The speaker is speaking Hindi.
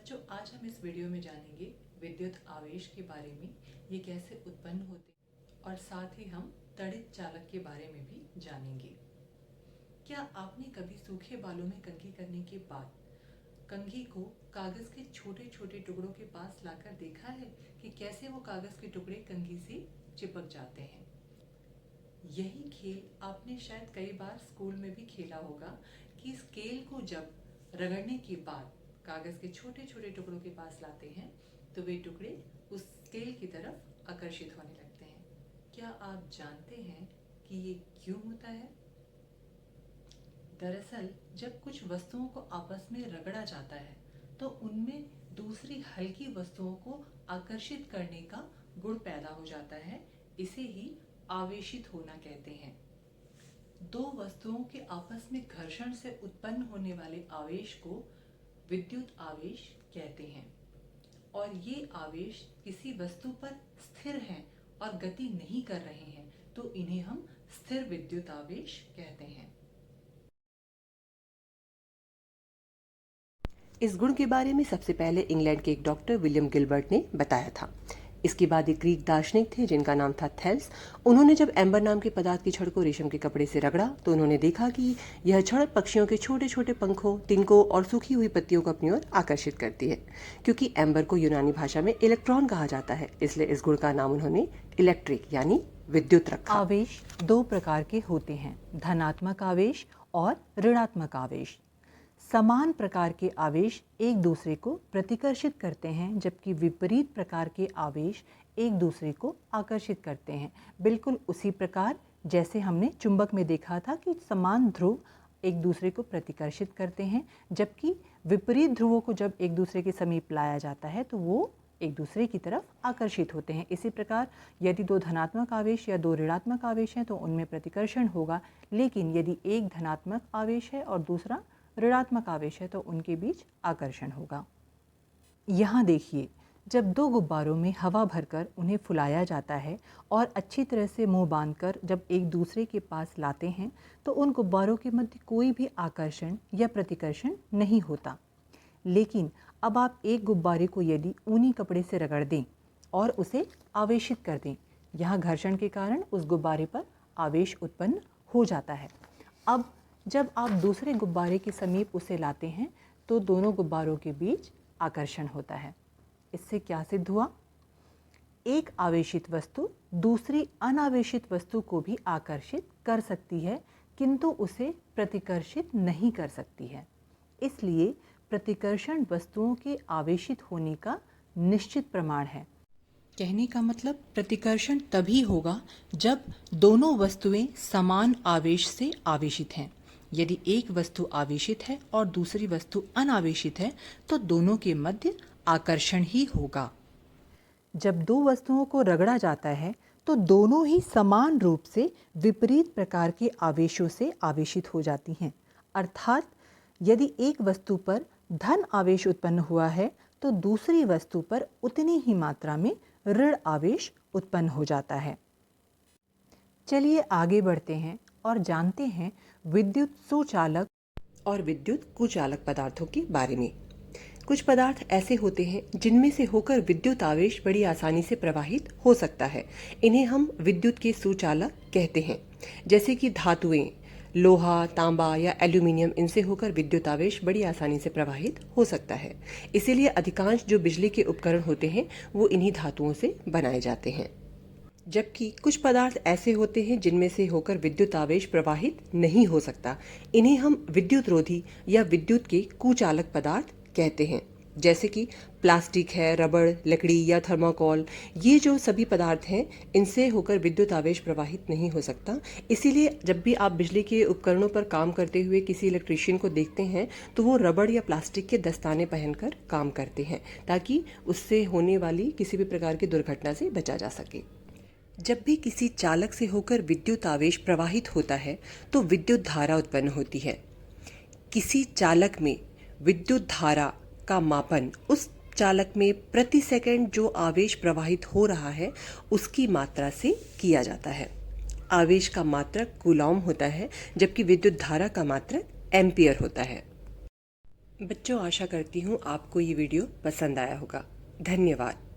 बच्चों, आज हम इस वीडियो में जानेंगे विद्युत आवेश के बारे में, ये कैसे उत्पन्न होते हैं और साथ ही हम तड़ित चालक के बारे में भी जानेंगे। क्या आपने कभी सूखे बालों में कंघी करने के बाद कंघी को कागज के छोटे छोटे टुकड़ों के पास लाकर देखा है कि कैसे वो कागज के टुकड़े कंघी से चिपक जाते हैं? यही खेल आपने शायद कई बार स्कूल में भी खेला होगा कि स्केल को जब रगड़ने के बाद कागज के छोटे छोटे टुकड़ों के पास लाते हैं तो वे टुकड़े उस स्केल की तरफ आकर्षित होने लगते हैं। क्या आप जानते हैं कि ये क्यों होता है? दरअसल जब कुछ वस्तुओं को आपस में रगड़ा जाता है तो उनमें दूसरी हल्की वस्तुओं को आकर्षित करने का गुण पैदा हो जाता है। इसे ही आवेशित होना कहते हैं। दो वस्तुओं के आपस में घर्षण से उत्पन्न होने वाले आवेश को विद्युत आवेश कहते हैं और ये आवेश किसी वस्तु पर स्थिर हैं और गति नहीं कर रहे हैं तो इन्हें हम स्थिर विद्युत आवेश कहते हैं। इस गुण के बारे में सबसे पहले इंग्लैंड के एक डॉक्टर विलियम गिलबर्ट ने बताया था। इसके बाद एक ग्रीक दार्शनिक थे जिनका नाम था थेल्स। उन्होंने जब एम्बर नाम के पदार्थ की छड़ को रेशम के कपड़े से रगड़ा तो उन्होंने देखा कि यह छड़ पक्षियों के छोटे छोटे पंखों, तिनकों और सूखी हुई पत्तियों को अपनी ओर आकर्षित करती है। क्योंकि एम्बर को यूनानी भाषा में इलेक्ट्रॉन कहा जाता है, इसलिए इस गुण का नाम उन्होंने इलेक्ट्रिक यानी विद्युत रखा। आवेश दो प्रकार के होते हैं, धनात्मक आवेश और ऋणात्मक आवेश। समान प्रकार के आवेश एक दूसरे को प्रतिकर्षित करते हैं, जबकि विपरीत प्रकार के आवेश एक दूसरे को आकर्षित करते हैं। बिल्कुल उसी प्रकार जैसे हमने चुंबक में देखा था कि समान ध्रुव एक दूसरे को प्रतिकर्षित करते हैं, जबकि विपरीत ध्रुवों को जब एक दूसरे के समीप लाया जाता है तो वो एक दूसरे की तरफ आकर्षित होते हैं। इसी प्रकार यदि दो धनात्मक आवेश या दो ऋणात्मक आवेश हैं तो उनमें प्रतिकर्षण होगा, लेकिन यदि एक धनात्मक आवेश है और दूसरा ऋणात्मक आवेश है तो उनके बीच आकर्षण होगा। यहाँ देखिए, जब दो गुब्बारों में हवा भरकर उन्हें फुलाया जाता है और अच्छी तरह से मुंह बांधकर जब एक दूसरे के पास लाते हैं तो उन गुब्बारों के मध्य कोई भी आकर्षण या प्रतिकर्षण नहीं होता। लेकिन अब आप एक गुब्बारे को यदि ऊनी कपड़े से रगड़ दें और उसे आवेशित कर दें, यहाँ घर्षण के कारण उस गुब्बारे पर आवेश उत्पन्न हो जाता है। अब जब आप दूसरे गुब्बारे के समीप उसे लाते हैं तो दोनों गुब्बारों के बीच आकर्षण होता है। इससे क्या सिद्ध हुआ? एक आवेशित वस्तु दूसरी अनावेशित वस्तु को भी आकर्षित कर सकती है, किंतु उसे प्रतिकर्षित नहीं कर सकती है। इसलिए प्रतिकर्षण वस्तुओं के आवेशित होने का निश्चित प्रमाण है। कहने का मतलब प्रतिकर्षण तभी होगा जब दोनों वस्तुएं समान आवेश से आवेशित हैं। यदि एक वस्तु आवेशित है और दूसरी वस्तु अनावेशित है तो दोनों के मध्य आकर्षण ही होगा। जब दो वस्तुओं को रगड़ा जाता है तो दोनों ही समान रूप से विपरीत प्रकार के आवेशों से आवेशित हो जाती हैं। अर्थात यदि एक वस्तु पर धन आवेश उत्पन्न हुआ है तो दूसरी वस्तु पर उतनी ही मात्रा में ऋण आवेश उत्पन्न हो जाता है। चलिए आगे बढ़ते हैं और जानते हैं विद्युत सुचालक और विद्युत कुचालक पदार्थों के बारे में। कुछ पदार्थ ऐसे होते हैं जिनमें से होकर विद्युत आवेश बड़ी आसानी से प्रवाहित हो सकता है। इन्हें हम विद्युत के सुचालक कहते हैं। जैसे कि धातुएं, लोहा, तांबा या एल्यूमिनियम, इनसे होकर विद्युत आवेश बड़ी आसानी से प्रवाहित हो सकता है। इसीलिए अधिकांश जो बिजली के उपकरण होते हैं वो इन्हीं धातुओं से बनाए जाते हैं। जबकि कुछ पदार्थ ऐसे होते हैं जिनमें से होकर विद्युत आवेश प्रवाहित नहीं हो सकता। इन्हें हम विद्युत रोधी या विद्युत के कुचालक पदार्थ कहते हैं। जैसे कि प्लास्टिक है, रबड़, लकड़ी या थर्माकोल, ये जो सभी पदार्थ हैं इनसे होकर विद्युत आवेश प्रवाहित नहीं हो सकता। इसीलिए जब भी आप बिजली के उपकरणों पर काम करते हुए किसी इलेक्ट्रीशियन को देखते हैं तो वो रबड़ या प्लास्टिक के दस्ताने पहनकर काम करते हैं ताकि उससे होने वाली किसी भी प्रकार की दुर्घटना से बचा जा सके। जब भी किसी चालक से होकर विद्युत आवेश प्रवाहित होता है तो विद्युत धारा उत्पन्न होती है। किसी चालक में विद्युत धारा का मापन उस चालक में प्रति सेकंड जो आवेश प्रवाहित हो रहा है उसकी मात्रा से किया जाता है। आवेश का मात्रक कूलॉम होता है, जबकि विद्युत धारा का मात्रक एम्पियर होता है। बच्चों, आशा करती हूँ आपको ये वीडियो पसंद आया होगा। धन्यवाद।